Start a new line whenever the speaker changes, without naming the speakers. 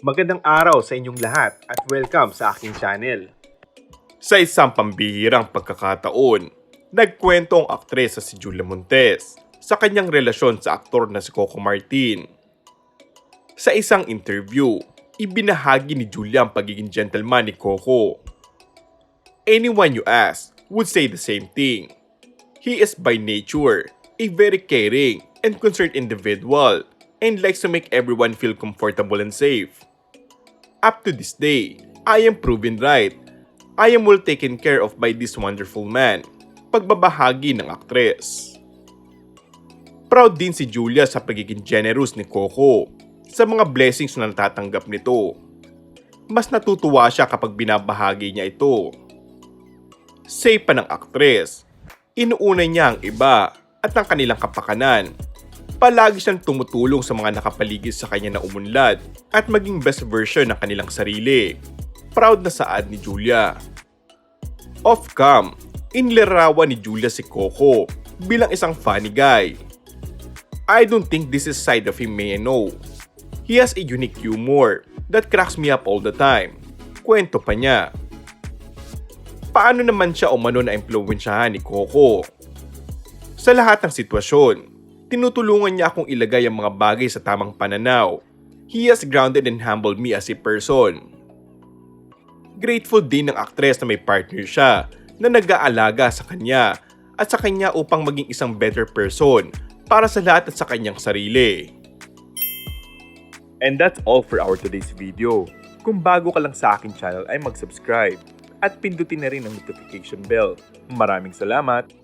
Magandang araw sa inyong lahat at welcome sa aking channel.
Sa isang pambihirang pagkakataon, nagkwento ang aktres si Julia Montes sa kanyang relasyon sa aktor na si Coco Martin. Sa isang interview, ibinahagi ni Julia ang pagiging gentleman ni Coco. Anyone you ask would say the same thing. He is by nature a very caring and concerned individual and likes to make everyone feel comfortable and safe. Up to this day, I am proven right. I am well taken care of by this wonderful man. Pagbabahagi ng aktres. Proud din si Julia sa pagiging generous ni Coco sa mga blessings na natatanggap nito. Mas natutuwa siya kapag binabahagi niya ito. Say pa ng aktres, inuuna niya ang iba at ang kanilang kapakanan. Palagi siyang tumutulong sa mga nakapaligid sa kanya na umunlad at maging best version ng kanilang sarili. Proud na saad ni Julia. Off-cam, inilarawan ni Julia si Coco bilang isang funny guy. I don't think this is side of him may I know. He has a unique humor that cracks me up all the time. Kwento pa niya. Paano naman siya umano na impluwensyahan ni Coco? Sa lahat ng sitwasyon, tinutulungan niya akong ilagay ang mga bagay sa tamang pananaw. He has grounded and humbled me as a person. Grateful din ng aktres na may partner siya na nag-aalaga sa kanya at sa kanya upang maging isang better person para sa lahat at sa kanyang sarili.
And that's all for our today's video. Kung bago ka lang sa aking channel ay mag-subscribe at pindutin na rin ang notification bell. Maraming salamat!